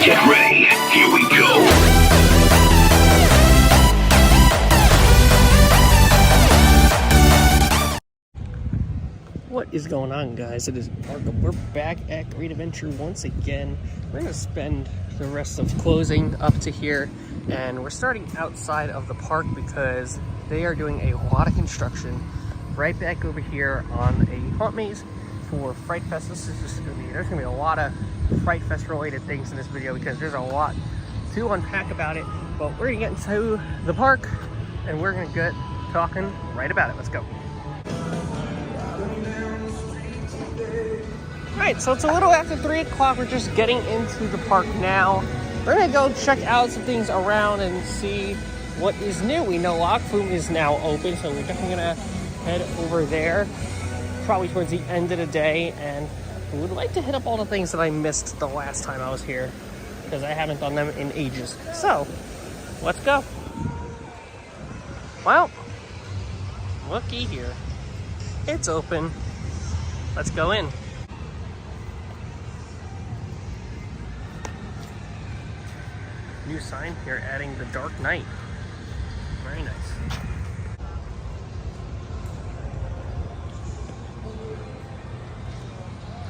Get ready, here we go. What is going on, guys? It is Markham. We're back at Great Adventure once again. We're going to spend the rest of closing up to here, and we're starting outside of the park because they are doing a lot of construction right back over here on a haunt maze for Fright Fest. This is just going to be, there's going to be a lot of Fright Fest related things in this video because there's a lot to unpack about it, but we're going to get into the park and we're going to get talking right about it. Let's go. Alright, so it's a little after 3 o'clock. We're just getting into the park now. We're going to go check out some things around and see what is new. We know Flume is now open, so we're definitely going to head over there probably towards the end of the day. And we would like to hit up all the things that I missed the last time I was here because I haven't done them in ages. So, let's go. Well, looky here. It's open. Let's go in. New sign here adding the Dark Knight. Very nice.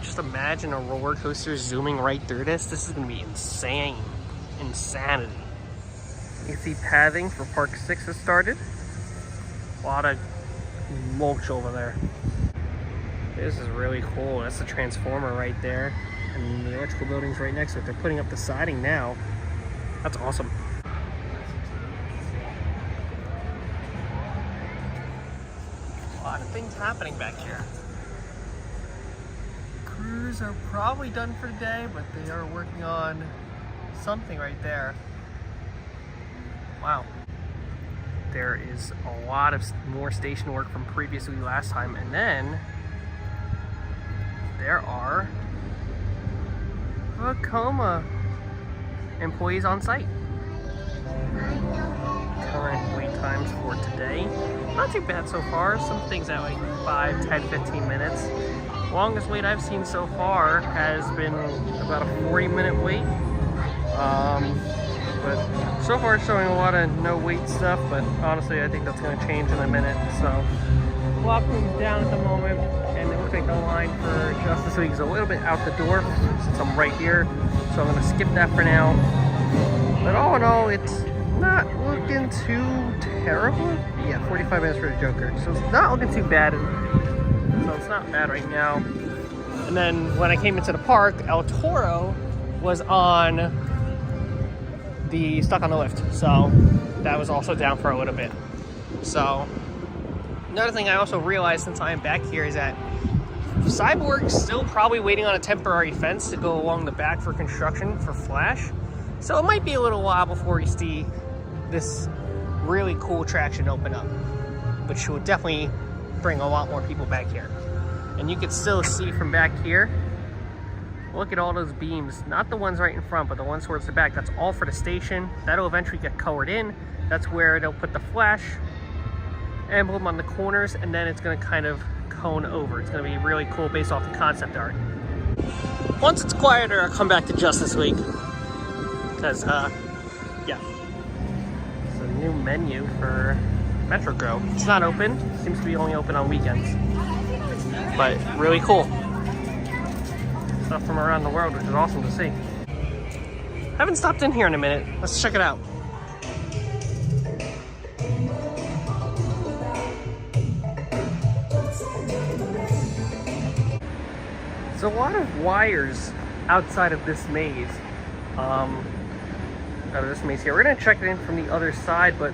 Just imagine a roller coaster zooming right through this. This is gonna be insane. Insanity. You can see pathing for Park 6 has started. A lot of mulch over there. This is really cool. That's the transformer right there. And the electrical building's right next to it. They're putting up the siding now. That's awesome. A lot of things happening back here. Crews are probably done for the day, but they are working on something right there. Wow. There is a lot of more station work from previously last time, and then there are Vekoma employees on site. Current wait times for today, not too bad so far. Some things at like 5, 10, 15 minutes. Longest wait I've seen so far has been about a 40-minute wait. But so far it's showing a lot of no wait stuff, but honestly I think that's going to change in a minute. So clock moves down at the moment, and it looks like the line for Justice League is a little bit out the door since I'm right here. So I'm going to skip that for now. But all in all, it's not looking too terrible. Yeah, 45 minutes for the Joker. So it's not looking too bad. So it's not bad right now. And then when I came into the park, El Toro was on the stuck on the lift. So that was also down for a little bit. So another thing I also realized since I'm back here is that Cyborg's still probably waiting on a temporary fence to go along the back for construction for Flash. So it might be a little while before we see this really cool attraction open up, which will definitely bring a lot more people back here. And you can still see from back here, look at all those beams, not the ones right in front, but the ones towards the back. That's all for the station. That'll eventually get colored in. That's where they'll put the Flash emblem on the corners, and then it's going to kind of cone over. It's going to be really cool based off the concept art. Once it's quieter, I'll come back to Justice League. Because, yeah. It's a new menu for Metro Grow. It's not open. Seems to be only open on weekends. But really cool. Stuff from around the world, which is awesome to see. I haven't stopped in here in a minute. Let's check it out. There's a lot of wires outside of this maze. Out of this maze here. We're gonna check it in from the other side, but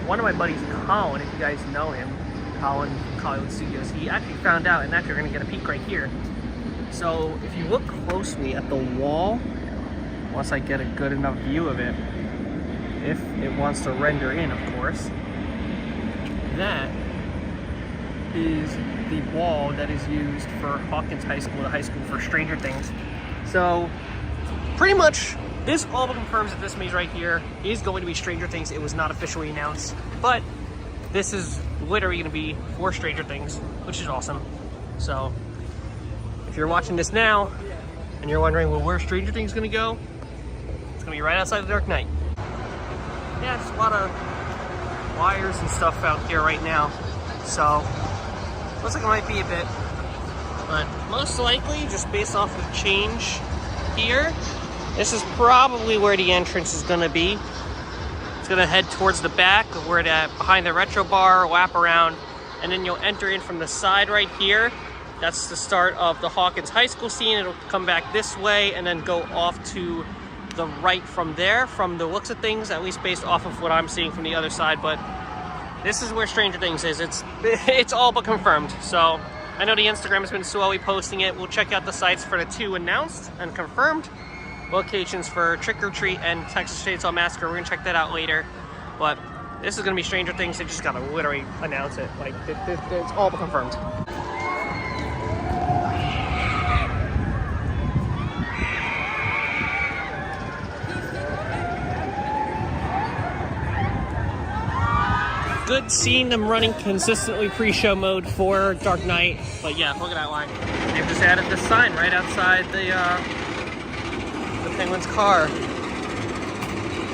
one of my buddies, Colin, if you guys know him, Colin of Coliwood Studios, he actually found out, and actually we're gonna get a peek right here. So if you look closely at the wall, once I get a good enough view of it, if it wants to render in, of course, that is the wall that is used for Hawkins High School, the high school for Stranger Things. So pretty much this all confirms that this maze right here is going to be Stranger Things. It was not officially announced, but this is literally going to be for Stranger Things, which is awesome. So if you're watching this now and you're wondering, well, where's Stranger Things going to go? It's gonna be right outside the Dark Knight. Yeah, just a lot of wires and stuff out here right now. So, looks like it might be a bit. But most likely, just based off of change here, this is probably where the entrance is gonna be. It's gonna head towards the back, where that behind the retro bar, wrap around, and then you'll enter in from the side right here. That's the start of the Hawkins High School scene. It'll come back this way and then go off to the right from there, from the looks of things, at least based off of what I'm seeing from the other side. But this is where Stranger Things is. It's all but confirmed. So I know the Instagram has been slowly posting it. We'll check out the sites for the 2 announced and confirmed locations for Trick or Treat and Texas Chainsaw Massacre. We're gonna check that out later. But this is gonna be Stranger Things. They just gotta literally announce it. Like, it's all but confirmed. Good seeing them running consistently pre-show mode for Dark Knight. But yeah, look at that line. They've just added this sign right outside the Penguin's car.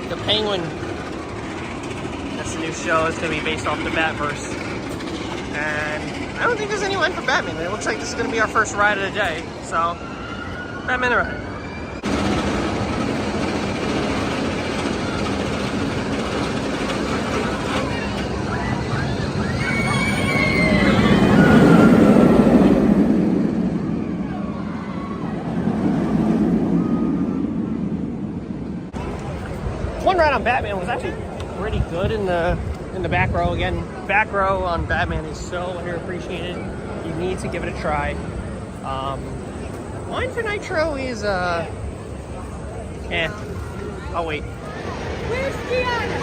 The Penguin. That's the new show. It's going to be based off the Batverse. And I don't think there's any line for Batman. It looks like this is going to be our first ride of the day. So, Batman the ride. One ride on Batman was actually pretty good in the back row. Again, back row on Batman is so underappreciated. You need to give it a try. Line for Nitro is I'll wait. Where's Diana?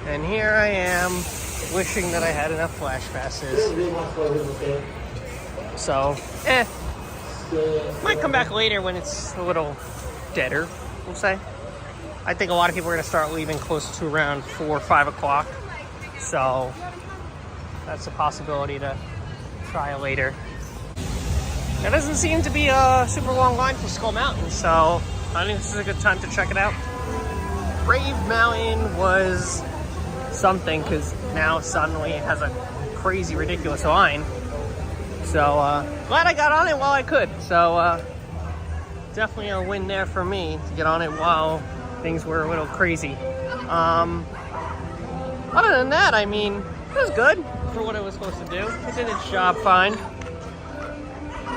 And here I am, wishing that I had enough flash passes. So, might come back later when it's a little deader, we'll say. I think a lot of people are going to start leaving close to around 4 or 5 o'clock. So, that's a possibility to try later. There doesn't seem to be a super long line for Skull Mountain, so I think this is a good time to check it out. Brave Mountain was something, because now suddenly it has a crazy, ridiculous line. So, glad I got on it while I could. So, definitely a win there for me to get on it while things were a little crazy. Other than that, I mean, it was good for what it was supposed to do. It did its job fine.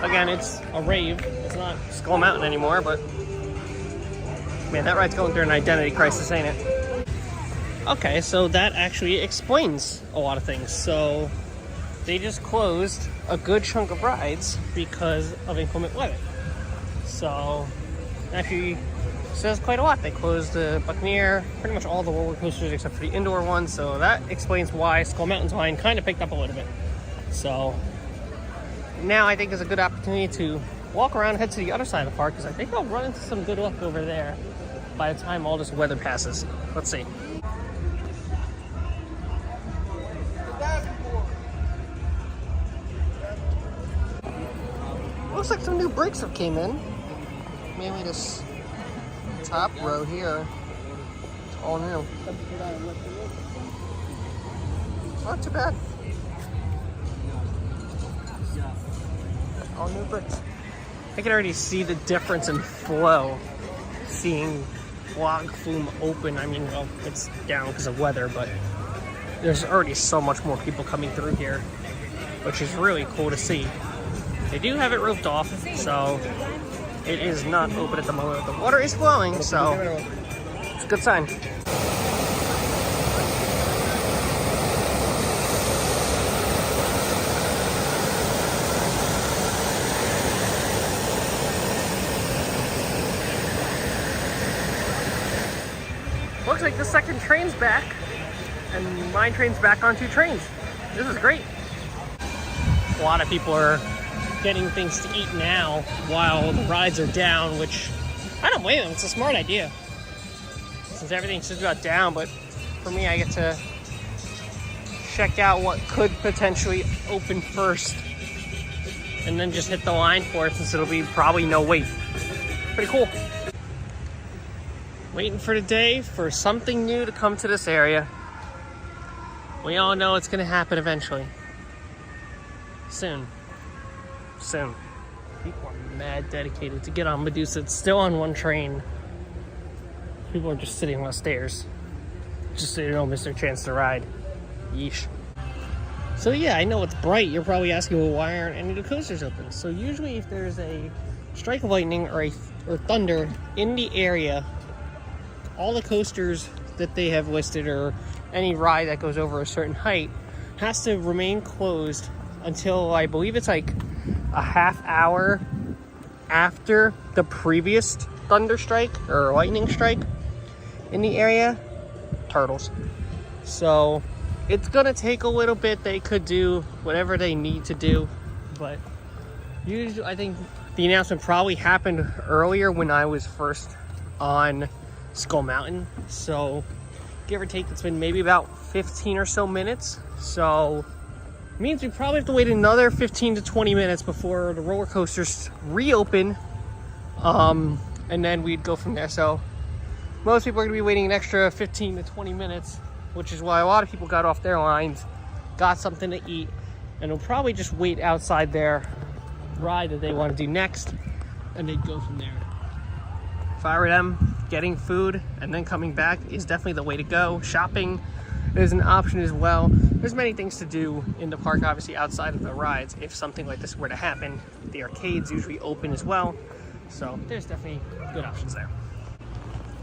Again, it's a rave. It's not Skull Mountain anymore, but man, that ride's going through an identity crisis, ain't it? Okay, so that actually explains a lot of things. So they just closed a good chunk of rides because of inclement weather. So actually says quite a lot. They closed the Buccaneer, pretty much all the roller coasters except for the indoor ones. So that explains why Skull Mountain's line kind of picked up a little bit. So now I think is a good opportunity to walk around and head to the other side of the park, because I think I'll run into some good luck over there by the time all this weather passes. Let's see. Looks like some new brakes have came in. Mainly this top row here. It's all new. Not too bad. All new brakes. I can already see the difference in flow. Seeing Flume open. I mean, well, it's down because of weather, but there's already so much more people coming through here, which is really cool to see. They do have it roofed off, so it is not open at the moment. The water is flowing, so it's a good sign. Looks like the second train's back, and my train's back on 2 trains. This is great. A lot of people are getting things to eat now while the rides are down, which I don't blame them. It's a smart idea since everything's just about down. But for me, I get to check out what could potentially open first and then just hit the line for it, since it'll be probably no wait. Pretty cool. Waiting for the day for something new to come to this area. We all know it's gonna happen eventually. Soon. People are mad dedicated to get on Medusa. It's still on one train. People are just sitting on the stairs, just so they don't miss their chance to ride. Yeesh. So yeah, I know it's bright. You're probably asking, well, why aren't any of the coasters open? So usually if there's a strike of lightning or thunder in the area, all the coasters that they have listed, or any ride that goes over a certain height, has to remain closed until, I believe it's like a half hour after the previous thunder strike or lightning strike in the area. Turtles. So it's gonna take a little bit. They could do whatever they need to do, but usually I think the announcement probably happened earlier when I was first on Skull Mountain. So give or take, it's been maybe about 15 or so minutes. So it means we probably have to wait another 15 to 20 minutes before the roller coasters reopen. And then we'd go from there. So most people are gonna be waiting an extra 15 to 20 minutes, which is why a lot of people got off their lines, got something to eat, and will probably just wait outside their ride that they want to do next, and they'd go from there. If I were them, getting food and then coming back is definitely the way to go. Shopping is an option as well. There's many things to do in the park, obviously, outside of the rides. If something like this were to happen, the arcades usually open as well. So there's definitely good options there.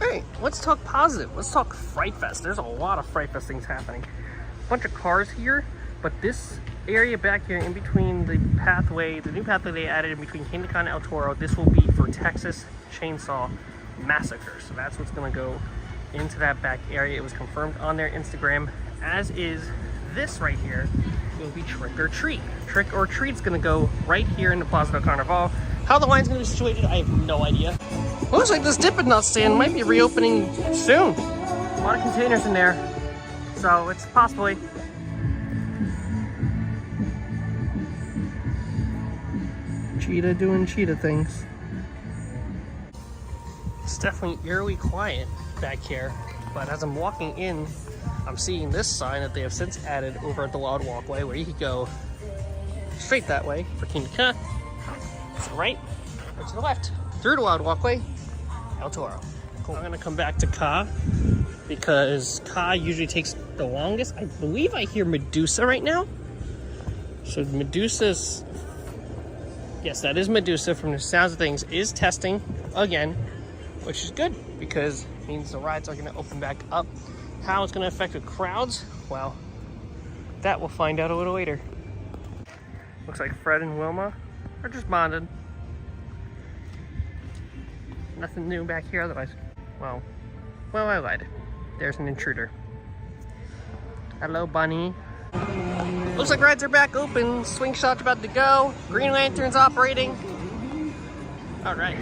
All right, let's talk positive. Let's talk Fright Fest. There's a lot of Fright Fest things happening. A bunch of cars here, but this area back here in between the pathway, the new pathway they added in between Colin and El Toro, this will be for Texas Chainsaw Massacre. So that's what's gonna go into that back area. It was confirmed on their Instagram, as is this right here. Will be Trick or Treat. Trick or Treat's gonna go right here in the Plaza del Carnaval. How the line's gonna be situated, I have no idea. Looks like this Dippin' Nut stand might be reopening soon. A lot of containers in there, so it's possibly. Cheetah doing cheetah things. It's definitely eerily quiet back here, but as I'm walking in, I'm seeing this sign that they have since added over at the Wild Walkway, where you could go straight that way for King Ka, to the right, or to the left, through the Wild Walkway, El Toro. Cool. I'm gonna come back to Ka, because Ka usually takes the longest. I believe I hear Medusa right now. So Medusa's, yes, that is Medusa from the sounds of things, is testing again, which is good because it means the rides are going to open back up. How it's going to affect the crowds, well, that we'll find out a little later. Looks like Fred and Wilma are just bonded. Nothing new back here otherwise. Well, I lied. There's an intruder. Hello, bunny. Looks like rides are back open. Swing Shot's about to go. Green Lantern's operating. All right.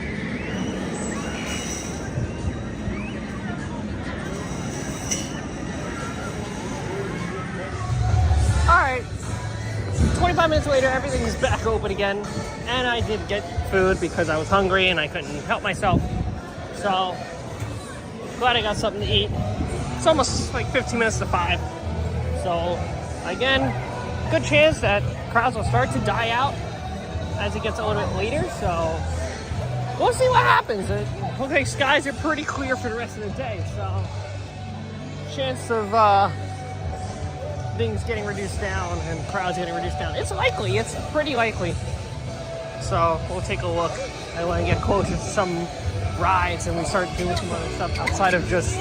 All right. 25 minutes later, everything's back open again. And I did get food because I was hungry and I couldn't help myself. So, glad I got something to eat. It's almost like 15 minutes to 5. So, again, good chance that crowds will start to die out as it gets a little bit later. So, we'll see what happens. It looks like skies are pretty clear for the rest of the day. So, chance of things getting reduced down and crowds getting reduced down. It's likely. It's pretty likely. So, we'll take a look. I want to get closer to some rides and we start doing some other stuff outside of just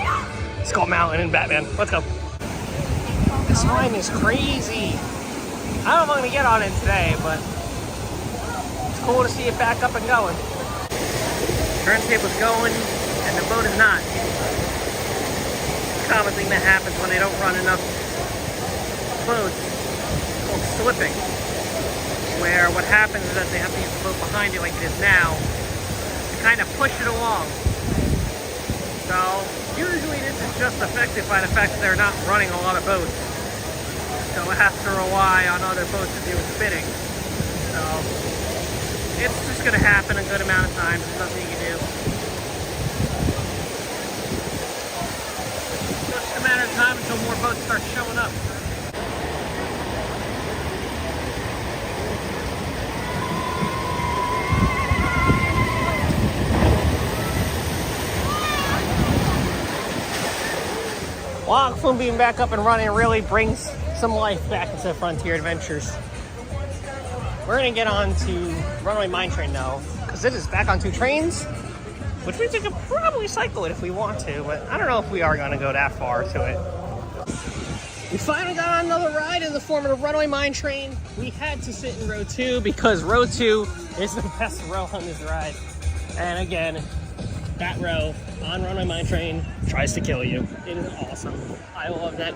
Skull Mountain and Batman. Let's go. This line is crazy. I don't know if I'm going to get on it today, but it's cool to see it back up and going. Turntable's going and the boat is not. It's a common thing that happens when they don't run enough boats. It's called slipping. where what happens is that they have to use the boat behind it like it is now to kind of push it along. So usually this is just affected by the fact that they're not running a lot of boats. So it has to rely on other boats to do its bidding. So it's just going to happen a good amount of times. There's nothing you can do. Just a matter of time until more boats start showing up. Well, Flume being back up and running really brings some life back into Frontier Adventures. We're going to get on to Runaway Mine Train now, because it is back on 2 trains, which means we could probably cycle it if we want to, but I don't know if we are going to go that far to it. We finally got on another ride in the form of the Runaway Mine Train. We had to sit in row 2 because row 2 is the best row on this ride. And again, that row on Runaway Mine Train tries to kill you. It is awesome. I love that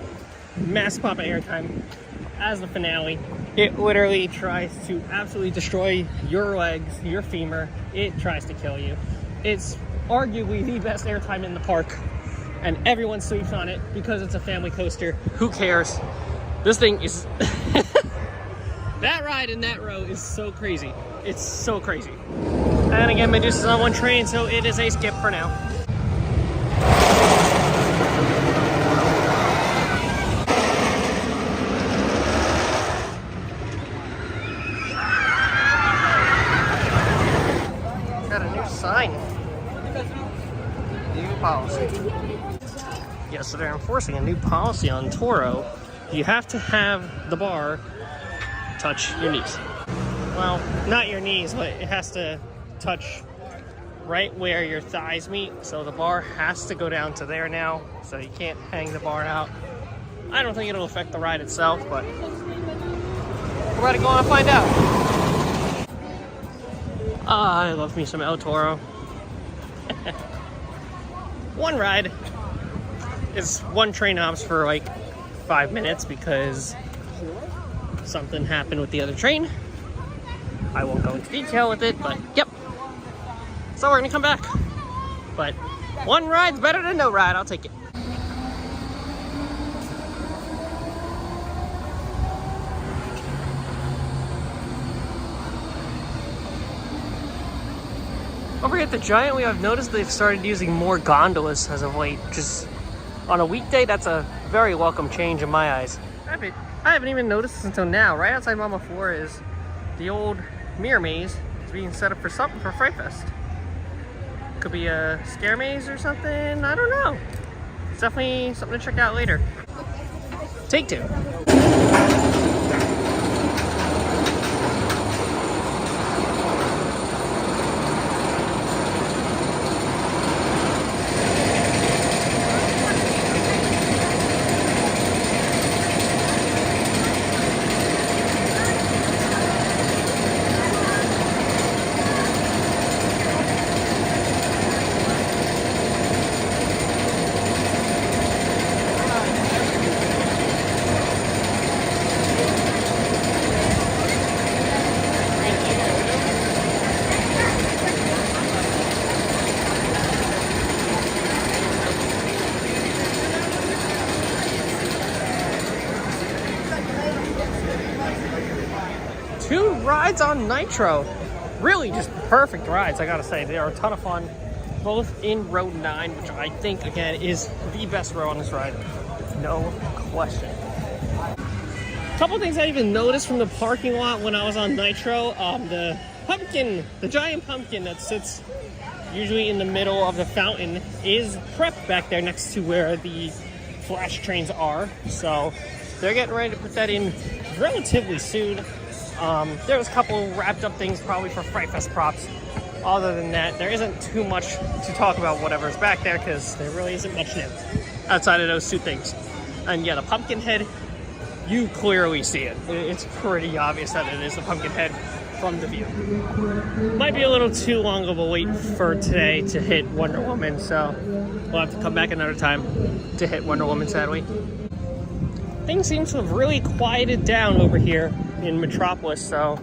mass pop of airtime as the finale. It literally tries to absolutely destroy your legs, your femur. It tries to kill you. It's arguably the best airtime in the park, and everyone sleeps on it because it's a family coaster. Who cares? This thing is... That ride in that row is so crazy. It's so crazy. And again, Medusa's on 1 train, so it is a skip for now. Got a new sign. New policy. Yeah, so they're enforcing a new policy on Toro. You have to have the bar touch your knees. Well, not your knees, but it has to touch right where your thighs meet. So the bar has to go down to there now. So you can't hang the bar out. I don't think it'll affect the ride itself, but we're about to go on and find out. I love me some El Toro. One ride is 1 train hops for like 5 minutes because something happened with the other train. I won't go into detail with it, but yep. So we're gonna come back. But 1 ride's better than no ride, I'll take it. Over here at the Giant, we have noticed they've started using more gondolas as of late. Just on a weekday, that's a very welcome change in my eyes. I haven't even noticed this until now. Right outside Mama 4 is the old mirror maze. It's being set up for something for Fright Fest. Could be a scare maze or something. I don't know. It's definitely something to check out later. Take 2. Rides on Nitro. Really just perfect rides, I gotta say. They are a ton of fun, both in row 9, which I think, again, is the best row on this ride. No question. A couple things I even noticed from the parking lot when I was on Nitro. The pumpkin, the giant pumpkin that sits usually in the middle of the fountain is prepped back there next to where the flash trains are. So they're getting ready to put that in relatively soon. There was a couple wrapped up things probably for Fright Fest props. Other than that, there isn't too much to talk about whatever's back there because there really isn't much new outside of those 2 things. And yeah, the pumpkin head, you clearly see it. It's pretty obvious that it is the pumpkin head from the view. Might be a little too long of a wait for today to hit Wonder Woman, so we'll have to come back another time to hit Wonder Woman, sadly. Things seem to have really quieted down over here in Metropolis, so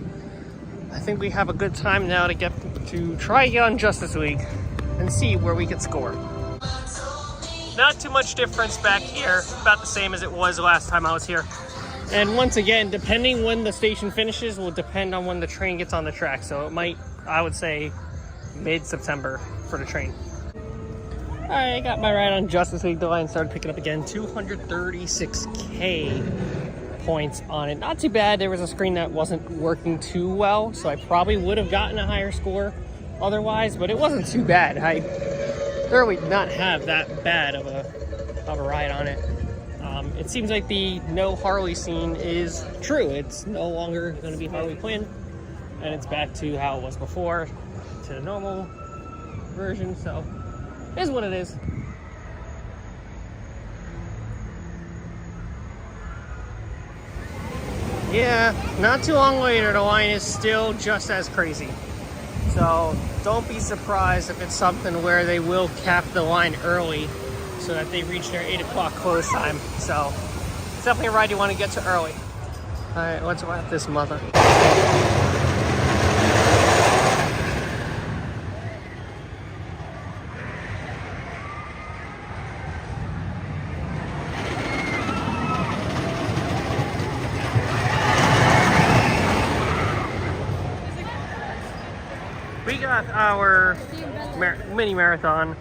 I think we have a good time now to get to try again on Justice League and see where we can score. Not too much difference back here, about the same as it was last time I was here. And once again, depending when the station finishes will depend on when the train gets on the track. So it might, I would say, mid-September for the train. All right, I got my ride on Justice League. The line started picking up again. 236K points on it. Not too bad. There was a screen that wasn't working too well, so I probably would have gotten a higher score otherwise, but it wasn't too bad. I thoroughly did not have that bad of a ride on it. It seems like the no Harley scene is true. It's no longer going to be Harley Quinn, and it's back to how it was before, to the normal version, so it is what it is. Yeah, not too long later, the line is still just as crazy. So don't be surprised if it's something where they will cap the line early so that they reach their 8 o'clock close time. So it's definitely a ride you want to get to early. All right, let's wrap this mother. We got our mini marathon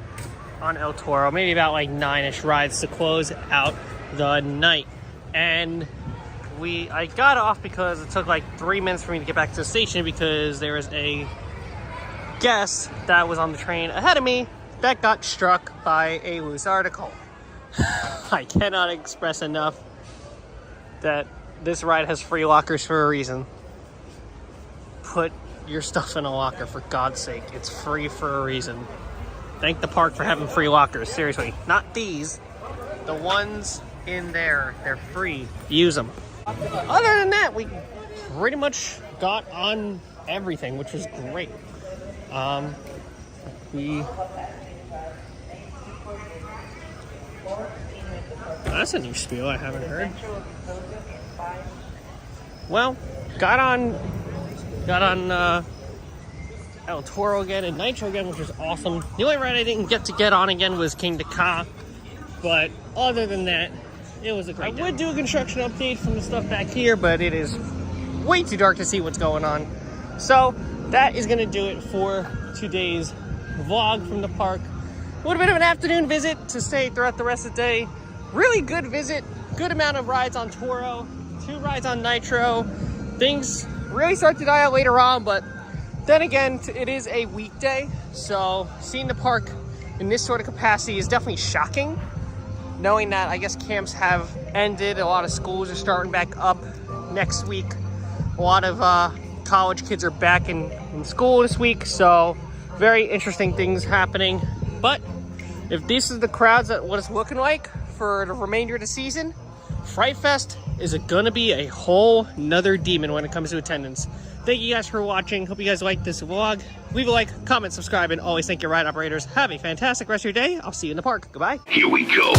on El Toro, maybe about like 9-ish rides to close out the night. And I got off because it took like 3 minutes for me to get back to the station because there was a guest that was on the train ahead of me that got struck by a loose article. I cannot express enough that this ride has free lockers for a reason. Put your stuff in a locker, for God's sake. It's free for a reason. Thank the park for having free lockers, seriously. Not these, the ones in there. They're free. Use them. Other than that, we pretty much got on everything, which was great. That's a new spiel I haven't heard. Well, got on El Toro again and Nitro again, which was awesome. The only ride I didn't get to get on again was King Ka, but other than that, it was a great day. I would do a construction update from the stuff back here, but it is way too dark to see what's going on. So that is going to do it for today's vlog from the park. A little bit of an afternoon visit to stay throughout the rest of the day. Really good visit, good amount of rides on Toro, 2 rides on Nitro. Things really start to die out later on, but then again, it is a weekday, so seeing the park in this sort of capacity is definitely shocking. Knowing that, I guess, camps have ended, a lot of schools are starting back up next week. A lot of college kids are back in school this week, so very interesting things happening. But if this is the crowds that what it's looking like for the remainder of the season, Fright Fest is gonna be a whole nother demon when it comes to attendance. Thank you guys for watching. Hope you guys liked this vlog. Leave a like, comment, subscribe, and always thank your ride operators. Have a fantastic rest of your day. I'll see you in the park. Goodbye. Here we go.